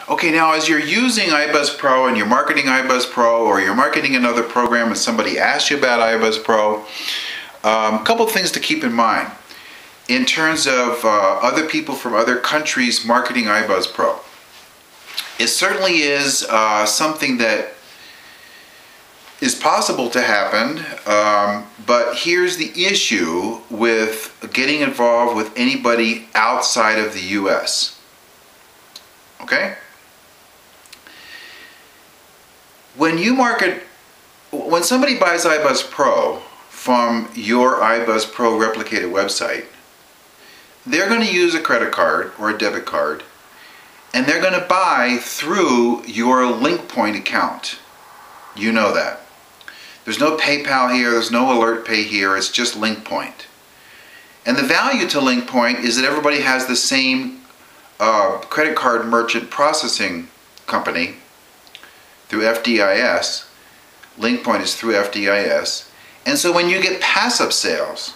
Okay, now as you're using ibuzzpro and you're marketing ibuzzpro, or you're marketing another program and somebody asks you about ibuzzpro, a couple of things to keep in mind in terms of other people from other countries marketing ibuzzpro. It certainly is something that is possible to happen, but here's the issue with getting involved with anybody outside of the US. Okay? When somebody buys ibuzzpro from your ibuzzpro replicated website, they're going to use a credit card or a debit card, and they're going to buy through your LinkPoint account. You know that. There's no PayPal here, there's no AlertPay here, it's just LinkPoint. And the value to LinkPoint is that everybody has the same credit card merchant processing company through FDIS. LinkPoint is through FDIS. And so when you get pass-up sales,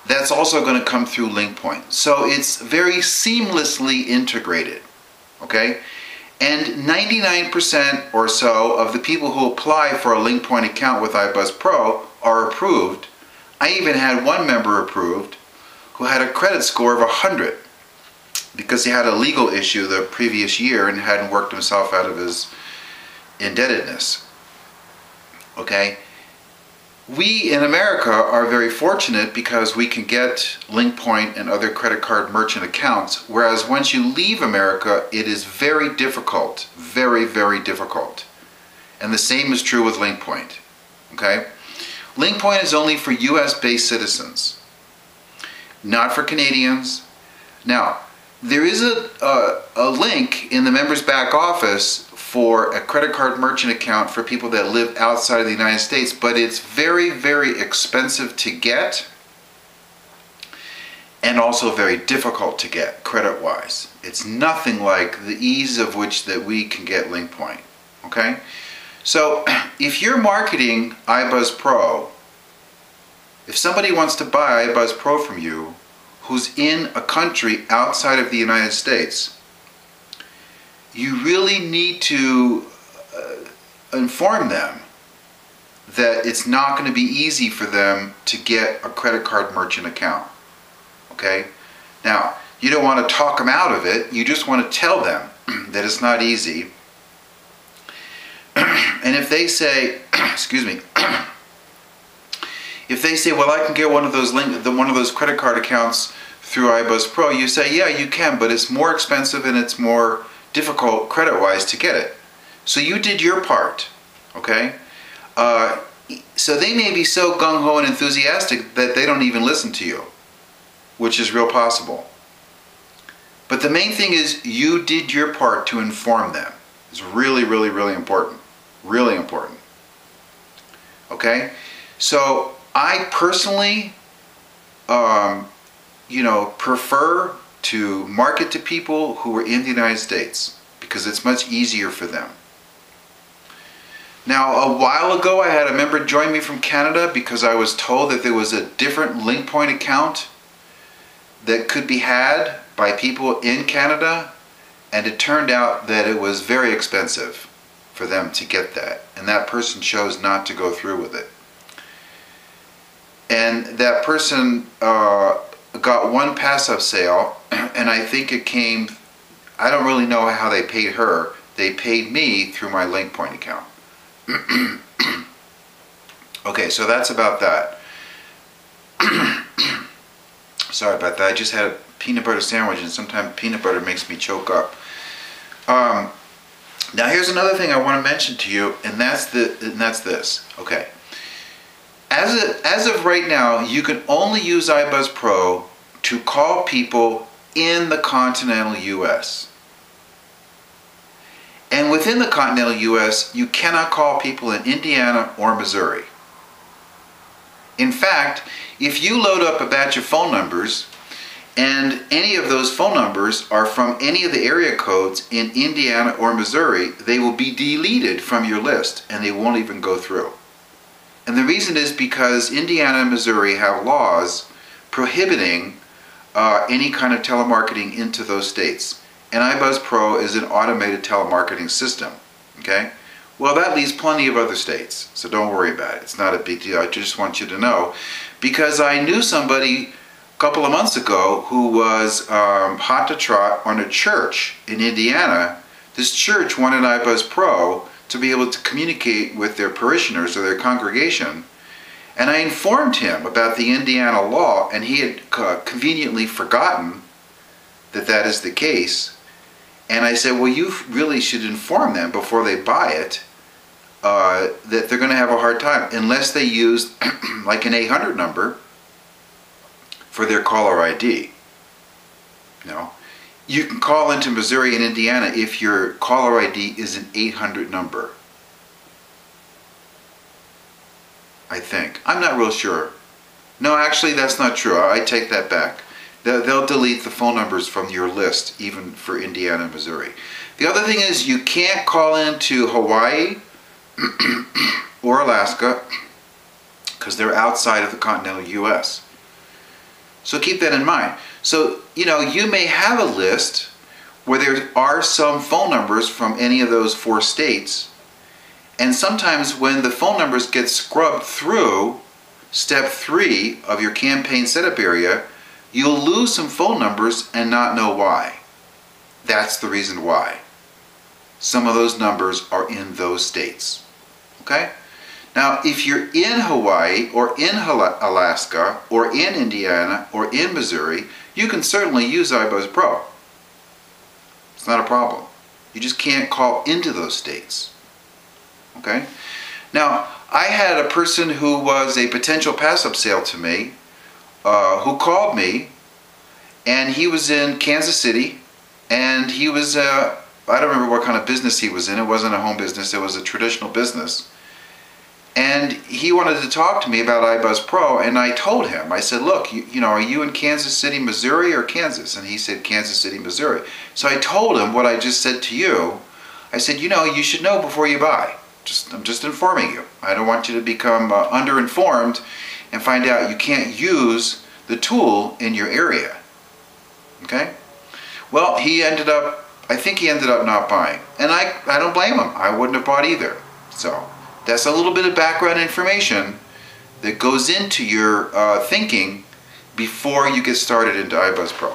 that's also going to come through LinkPoint. So it's very seamlessly integrated, okay? And 99% or so of the people who apply for a LinkPoint account with ibuzzpro are approved. I even had one member approved who had a credit score of 100 because he had a legal issue the previous year and hadn't worked himself out of his indebtedness. Okay? We in America are very fortunate because we can get LinkPoint and other credit card merchant accounts, whereas once you leave America, it is very difficult, very, very difficult. And the same is true with LinkPoint. Okay? LinkPoint is only for US-based citizens, not for Canadians. Now, there is a link in the member's back office for a credit card merchant account for people that live outside of the United States, but it's very, very expensive to get and also very difficult to get credit-wise. It's nothing like the ease of which that we can get LinkPoint, okay? So if you're marketing ibuzzpro, if somebody wants to buy ibuzzpro from you who's in a country outside of the United States, you really need to inform them that it's not going to be easy for them to get a credit card merchant account. Okay? Now, you don't want to talk them out of it, you just want to tell them that it's not easy. And if they say, excuse me, if they say, well, I can get one of those credit card accounts through ibuzzpro, you say, yeah, you can, but it's more expensive and it's more difficult credit-wise to get it. So you did your part, okay? So they may be so gung-ho and enthusiastic that they don't even listen to you, which is real possible. But the main thing is you did your part to inform them. It's really, really, really important. Really important. Okay? So I personally, prefer to market to people who are in the United States because it's much easier for them. Now, a while ago I had a member join me from Canada because I was told that there was a different LinkPoint account that could be had by people in Canada, and it turned out that it was very expensive for them to get that, and that person chose not to go through with it. And that person got one pass-up sale, and I think it came, I don't really know how they paid her. They paid me through my LinkPoint account. Okay, so that's about that. Sorry about that. I just had a peanut butter sandwich, and sometimes peanut butter makes me choke up. Now here's another thing I want to mention to you, and that's this. Okay. As of right now, you can only use ibuzzpro to call people in the continental US. And within the continental US, you cannot call people in Indiana or Missouri. In fact, if you load up a batch of phone numbers, and any of those phone numbers are from any of the area codes in Indiana or Missouri, they will be deleted from your list, and they won't even go through. And the reason is because Indiana and Missouri have laws prohibiting any kind of telemarketing into those states. and ibuzzpro is an automated telemarketing system. Okay? Well, that leaves plenty of other states, so don't worry about it. It's not a big deal. I just want you to know, because I knew somebody a couple of months ago who was hot to trot on a church in Indiana. This church wanted ibuzzpro to be able to communicate with their parishioners or their congregation, and I informed him about the Indiana law, and he had conveniently forgotten that that is the case. And I said, well, you really should inform them before they buy it that they're going to have a hard time unless they use like an 800 number for their caller ID. You know, you can call into Missouri and Indiana if your caller ID is an 800 number. I think. I'm not real sure. No, actually, that's not true. I take that back. They'll delete the phone numbers from your list, even for Indiana and Missouri. The other thing is you can't call into Hawaii or Alaska because they're outside of the continental U.S. So keep that in mind. So, you know, you may have a list where there are some phone numbers from any of those 4 states, and sometimes when the phone numbers get scrubbed through step 3 of your campaign setup area, you'll lose some phone numbers and not know why. That's the reason why. Some of those numbers are in those states. Okay? Now, if you're in Hawaii or in Alaska or in Indiana or in Missouri, you can certainly use ibuzzpro. It's not a problem. You just can't call into those states. Okay? Now, I had a person who was a potential pass-up sale to me who called me, and he was in Kansas City, and he was, I don't remember what kind of business he was in. It wasn't a home business, it was a traditional business. And he wanted to talk to me about ibuzzpro, and I told him, I said, look, you know, are you in Kansas City, Missouri, or Kansas? And he said, Kansas City, Missouri. So I told him what I just said to you. I said, you know, you should know before you buy. I'm just informing you. I don't want you to become underinformed and find out you can't use the tool in your area. Okay? Well, I think he ended up not buying. And I don't blame him. I wouldn't have bought either. So that's a little bit of background information that goes into your thinking before you get started into ibuzzpro.